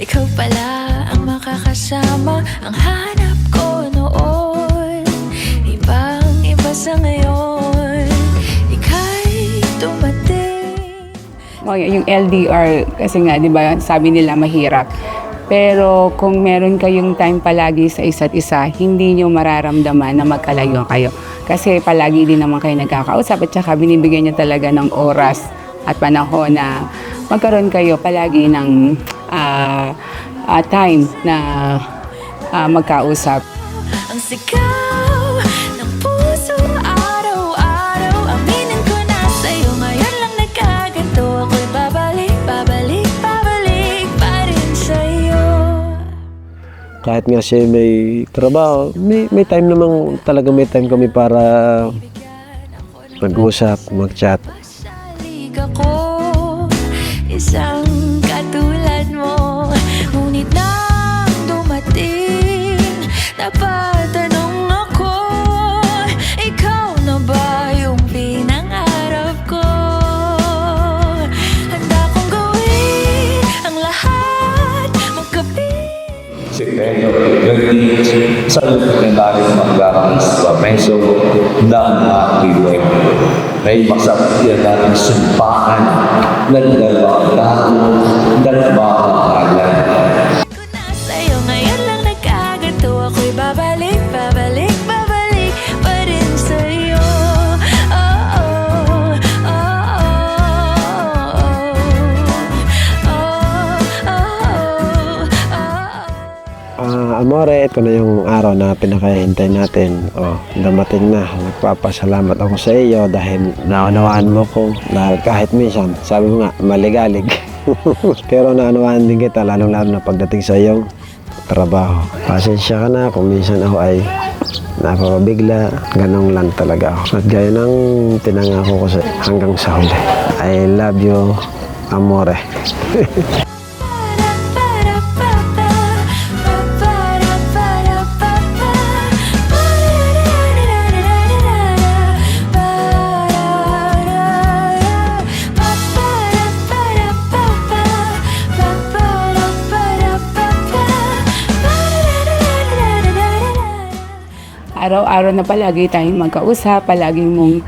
ikaw pala ang makakasama, ang hanap ko noon. Ibang-iba sa ngayon, ika'y dumating. Yung LDR, kasi nga, di ba, sabi nila mahirap. Pero kung meron kayong time palagi sa isa't isa, hindi nyo mararamdaman na magkalayo kayo. Kasi palagi din naman kayo nagkakausap at saka binibigyan nyo talaga ng oras at panahon na magkaroon kayo palagi ng time na magkausap. Ang sigaw ng puso araw-araw, aminin ko na sa'yo, ngayon lang nagkaganto. Ako'y babalik, babalik, babalik pa rin sa'yo. Kahit nga siya may trabaho, may time namang talaga, may time kami para mag-usap, mag-chat. Salik ako, isang katulad mo, ngunit nang dumating, napatanong ako, ikaw na ba yung pinangarap ko? Handa kong gawin ang lahat, magkapit. Si Pedro, ganyan sa legendario maglalang sa Peso, dahil akiwe. May masakyan natin sumpaan ng dalawang tao, dalawang kalan. Ko na sa'yo, ngayon lang nagkaganto. Ako'y babalik, babalik, babalik pa rin sa'yo. Oh, oh, oh, oh, oh, oh, oh. Amore, ito na yung araw na pinakahintay natin. Dumating na. Nagpapasalamat ako sa iyo dahil naunawaan mo ko. Dahil kahit minsan, sabi mo nga, maligalig. Pero naunawaan din kita, lalong-lalo na pagdating sa iyong trabaho. Pasensya ka na kung minsan ako ay napapabigla. Ganun lang talaga ako. At gaya ng pinangako ko hanggang sa huli. I love you, Amore. Araw-araw na palagi tayong magkausap, palagi mong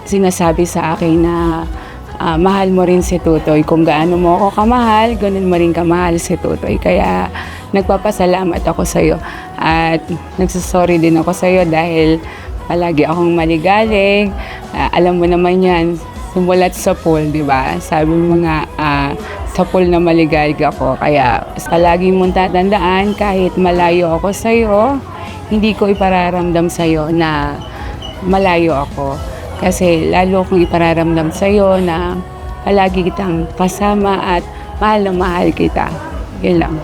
sinasabi sa akin na mahal mo rin si Tutoy. Kung gaano mo ako kamahal, ganun mo rin kamahal si Tutoy. Kaya nagpapasalamat ako sa iyo at nagsasorry din ako sa iyo dahil palagi akong maligalig. Alam mo naman yan, sumulat sa pool, di ba? Sabi mo nga, sa pool na maligalig ako. Kaya palagi mong tatandaan, kahit malayo ako sa iyo, hindi ko ipararamdam sa'yo na malayo ako. Kasi lalo kong ipararamdam sa'yo na palagi kitang kasama at mahal na mahal kita. Yun lang.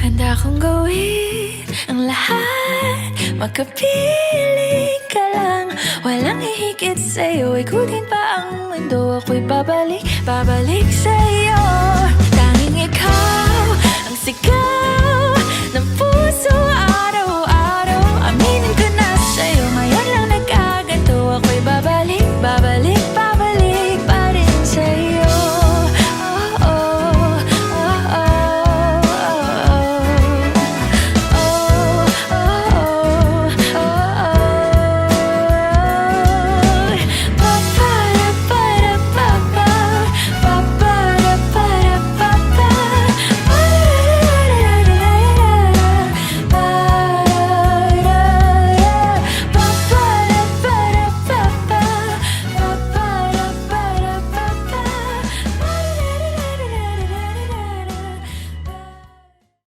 Handa kong gawin ang lahat, magkapiling ka lang. Walang hihigit sa'yo, ikutin pa ang mundo. Ako'y babalik, babalik sa'yo. Tanging ikaw ang sigaw ng puso